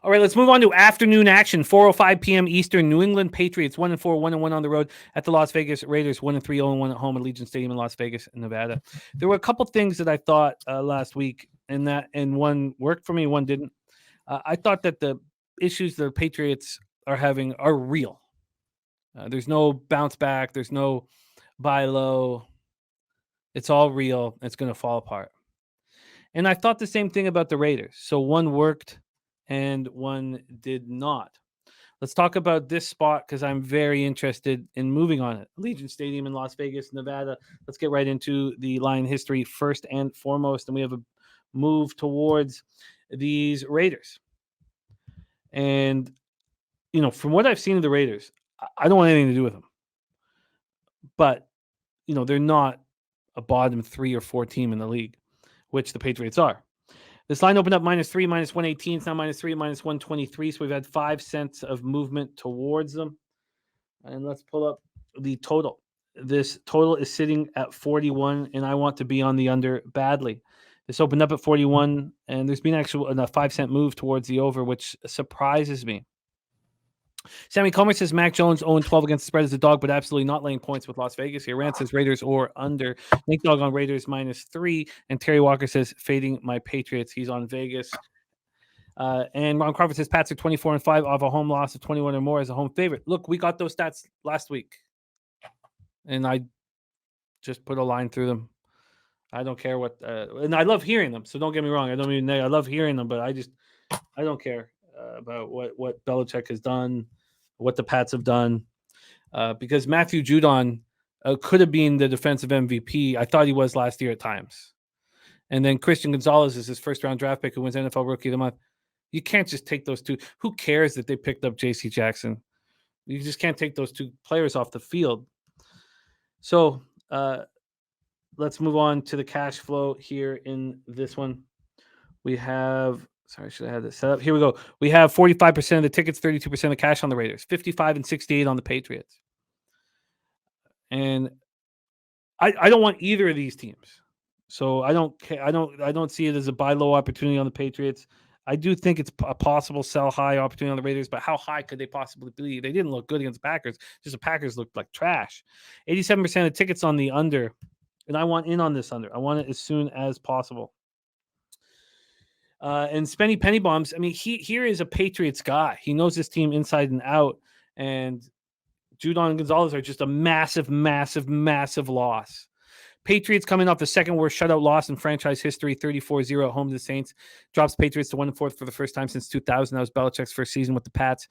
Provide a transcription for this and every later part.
All right, let's move on to afternoon action. 4:05 p.m. Eastern. New England Patriots 1-4, 1-1 on the road at the Las Vegas Raiders. 1-3, 0-1 at home at Allegiant Stadium in Las Vegas, Nevada. There were a couple things that I thought last week, and one worked for me, one didn't. I thought that the issues the Patriots are having are real. There's no bounce back. There's no buy low. It's all real. It's going to fall apart. And I thought the same thing about the Raiders. So one worked and one did not. Let's talk about this spot because I'm very interested in moving on it. Allegiant Stadium in Las Vegas, Nevada. Let's get right into the line history first and foremost. And we have a move towards these Raiders. And, from what I've seen of the Raiders, I don't want anything to do with them. But, they're not a bottom 3 or 4 team in the league, which the Patriots are. This line opened up -3, -118. It's now -3, -123. So we've had 5 cents of movement towards them. And let's pull up the total. This total is sitting at 41, and I want to be on the under badly. This opened up at 41, and there's been actually a 5-cent move towards the over, which surprises me. Sammy Comer says Mac Jones 0-12 against the spread as a dog, but absolutely not laying points with Las Vegas here. Rand says Raiders or under. Nick Dog on Raiders -3. And Terry Walker says fading my Patriots. He's on Vegas. And Ron Crawford says Pats are 24-5 off a home loss of 21 or more as a home favorite. Look, we got those stats last week. And I just put a line through them. I don't care what and I love hearing them. So don't get me wrong. I love hearing them, but I don't care about what Belichick has done, what the Pats have done, because Matthew Judon could have been the defensive MVP. I thought he was last year at times. And then Christian Gonzalez is his first-round draft pick who wins NFL Rookie of the Month. You can't just take those two. Who cares that they picked up J.C. Jackson? You just can't take those two players off the field. So let's move on to the cash flow here in this one. We have – sorry, I should have had this set up. Here we go. We have 45% of the tickets, 32% of the cash on the Raiders, 55 and 68 on the Patriots. And I don't want either of these teams. So I don't see it as a buy low opportunity on the Patriots. I do think it's a possible sell high opportunity on the Raiders, but how high could they possibly be? They didn't look good against the Packers. Just the Packers looked like trash. 87% of tickets on the under, and I want in on this under. I want it as soon as possible. And Spenny Pennybombs, I mean, here is a Patriots guy. He knows this team inside and out, and Judon and Gonzalez are just a massive, massive, massive loss. Patriots coming off the second worst shutout loss in franchise history, 34-0 at home to the Saints. Drops Patriots to 1-4 for the first time since 2000. That was Belichick's first season with the Pats.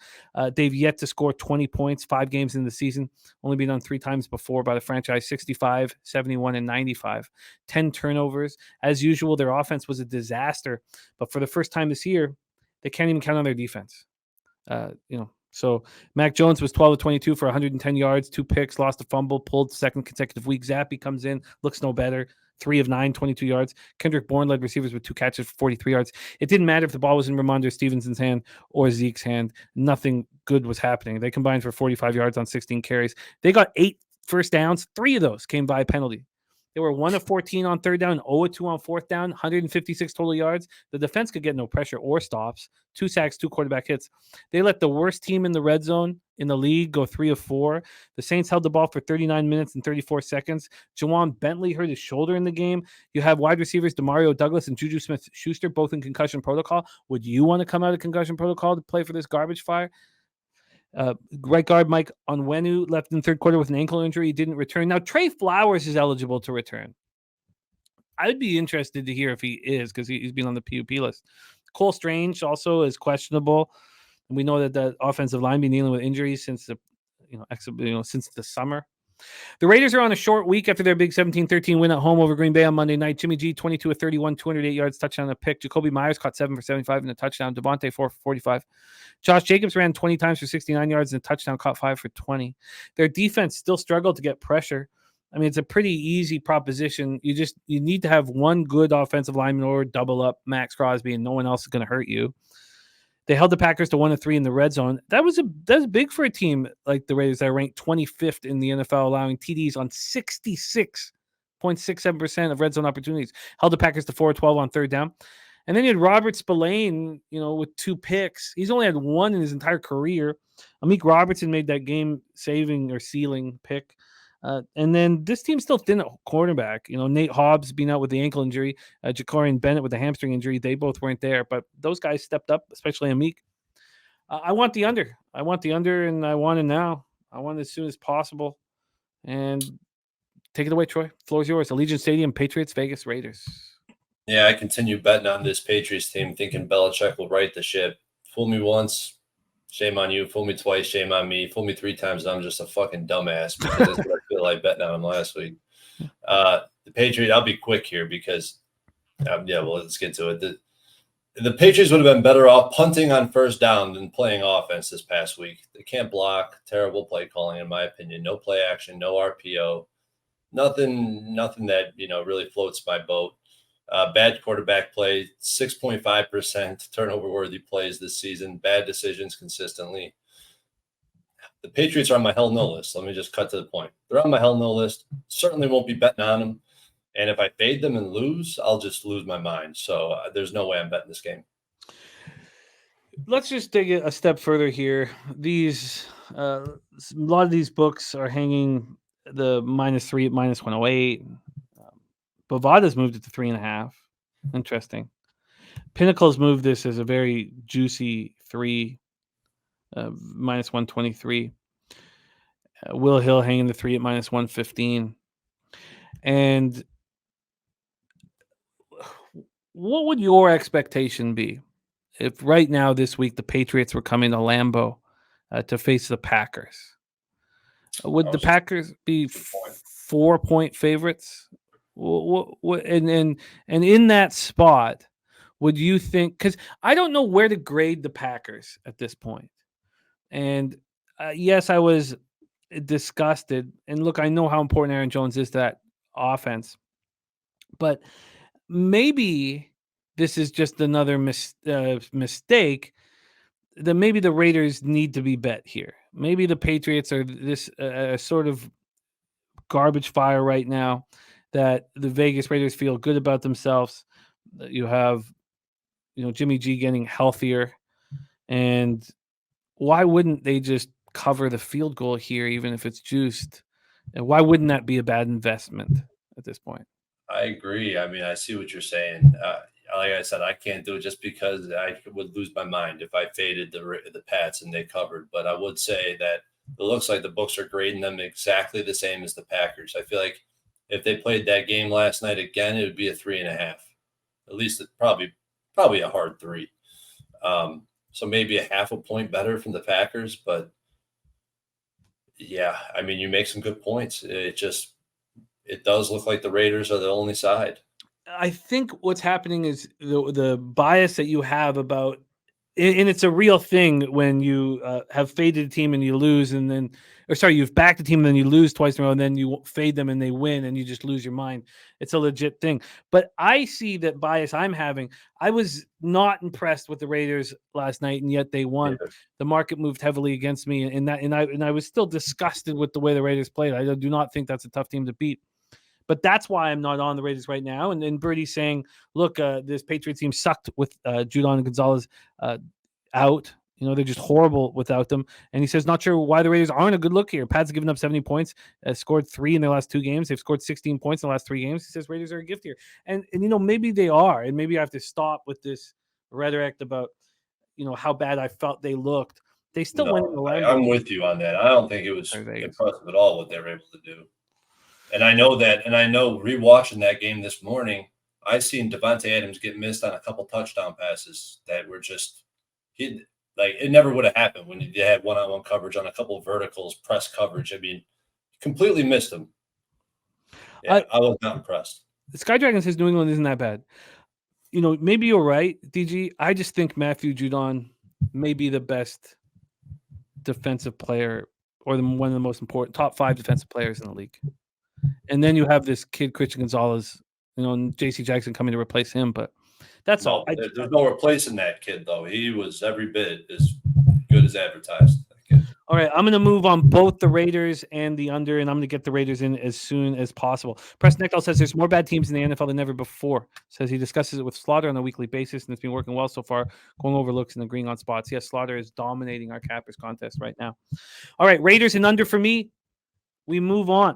They've yet to score 20 points, 5 games in the season. Only been done 3 times before by the franchise, 65, 71, and 95. 10 turnovers. As usual, their offense was a disaster. But for the first time this year, they can't even count on their defense. So Mac Jones was 12 of 22 for 110 yards, 2 picks, lost a fumble, pulled second consecutive week. Zappy comes in, looks no better, 3 of 9, 22 yards. Kendrick Bourne led receivers with 2 catches for 43 yards. It didn't matter if the ball was in Ramondre Stevenson's hand or Zeke's hand. Nothing good was happening. They combined for 45 yards on 16 carries. They got 8 first downs. 3 of those came by penalty. They were 1 of 14 on third down, 0 of 2 on fourth down, 156 total yards. The defense could get no pressure or stops. 2 sacks, 2 quarterback hits. They let the worst team in the red zone in the league go 3 of 4. The Saints held the ball for 39 minutes and 34 seconds. Jawan Bentley hurt his shoulder in the game. You have wide receivers DeMario Douglas and Juju Smith-Schuster both in concussion protocol. Would you want to come out of concussion protocol to play for this garbage fire? Right guard Mike Onwenu left in the third quarter with an ankle injury. He didn't return. Now, Trey Flowers is eligible to return. I would be interested to hear if he is because he's been on the PUP list. Cole Strange also is questionable. And we know that the offensive line been dealing with injuries since the summer. The Raiders are on a short week after their big 17-13 win at home over Green Bay on Monday night. Jimmy G, 22 of 31, 208 yards, touchdown and a pick. Jacoby Myers caught 7 for 75 and a touchdown. Devontae 4 for 45. Josh Jacobs ran 20 times for 69 yards and a touchdown, caught 5 for 20. Their defense still struggled to get pressure. I mean, it's a pretty easy proposition. You need to have one good offensive lineman or double up Max Crosby, and no one else is going to hurt you. They held the Packers to 1 of 3 in the red zone. That's big for a team like the Raiders that are ranked 25th in the NFL, allowing TDs on 66.67% of red zone opportunities. Held the Packers to 4 of 12 on third down. And then you had Robert Spillane, with 2 picks. He's only had one in his entire career. Amik Robertson made that game-saving or sealing pick. And then this team's still thin at cornerback. Nate Hobbs being out with the ankle injury, Jacorian Bennett with the hamstring injury. They both weren't there, but those guys stepped up, especially Amik. I want the under. I want the under, and I want it now. I want it as soon as possible. And take it away, Troy. Floor's yours. Allegiant Stadium, Patriots, Vegas, Raiders. Yeah, I continue betting on this Patriots team, thinking Belichick will right the ship. Fool me once, shame on you. Fool me twice, shame on me. Fool me 3 times, and I'm just a fucking dumbass because that's what I feel like betting on him last week. The Patriots, I'll be quick here because, let's get to it. The Patriots would have been better off punting on first down than playing offense this past week. They can't block. Terrible play calling, in my opinion. No play action, no RPO. Nothing that, really floats my boat. Bad quarterback play, 6.5% turnover-worthy plays this season. Bad decisions consistently. The Patriots are on my hell no list. Let me just cut to the point. They're on my hell no list. Certainly won't be betting on them. And if I fade them and lose, I'll just lose my mind. So there's no way I'm betting this game. Let's just take it a step further here. A lot of these books are hanging the -3 at -108. Bovada's moved it to 3.5. Interesting. Pinnacle's moved this as a very juicy 3, -123. Will Hill hanging the 3 at -115. And what would your expectation be if right now this week the Patriots were coming to Lambeau to face the Packers? Would the Packers be 4-point favorites? And in that spot, would you think? Because I don't know where to grade the Packers at this point. And yes, I was disgusted. And look, I know how important Aaron Jones is to that offense, but maybe this is just another mistake that maybe the Raiders need to be bet here. Maybe the Patriots are this sort of garbage fire right now that the Vegas Raiders feel good about themselves. You have, Jimmy G getting healthier, and why wouldn't they just cover the field goal here, even if it's juiced? And why wouldn't that be a bad investment at this point? I agree. I mean, I see what you're saying. Like I said, I can't do it just because I would lose my mind if I faded the Pats and they covered. But I would say that it looks like the books are grading them exactly the same as the Packers. I feel like if they played that game last night again, it would be a 3.5. At least probably a hard 3. So maybe a half a point better from the Packers. But yeah, I mean, you make some good points. It does look like the Raiders are the only side. I think what's happening is the bias that you have about, and it's a real thing when you have faded a team and you lose, you've backed a team and then you lose twice in a row, and then you fade them and they win and you just lose your mind. It's a legit thing. But I see that bias I'm having. I was not impressed with the Raiders last night, and yet they won. Yeah. The market moved heavily against me, and I was still disgusted with the way the Raiders played. I do not think that's a tough team to beat. But that's why I'm not on the Raiders right now. And then Birdie's saying, look, this Patriots team sucked with Judon and Gonzalez out. They're just horrible without them. And he says, not sure why the Raiders aren't a good look here. Pats have given up 70 points, scored 3 in their last 2 games. They've scored 16 points in the last 3 games. He says Raiders are a gift here. And maybe they are. And maybe I have to stop with this rhetoric about, how bad I felt they looked. They still went in the line. I'm with you on that. I don't think it was impressive at all what they were able to do. And I know rewatching that game this morning, I seen Devontae Adams get missed on a couple touchdown passes that were just it never would have happened when you had one-on-one coverage on a couple of verticals, press coverage. I mean, completely missed him. Yeah, I was not impressed. The Sky Dragon says New England isn't that bad. Maybe you're right, DG. I just think Matthew Judon may be the best defensive player or one of the most important top 5 defensive players in the league. And then you have this kid, Christian Gonzalez, and J.C. Jackson coming to replace him. But that's all. There's no replacing that kid, though. He was every bit as good as advertised. All right, I'm going to move on both the Raiders and the under, and I'm going to get the Raiders in as soon as possible. Preston Echdal says there's more bad teams in the NFL than ever before. Says he discusses it with Slaughter on a weekly basis, and it's been working well so far, going over looks and agreeing on spots. Yes, Slaughter is dominating our cappers contest right now. All right, Raiders and under for me. We move on.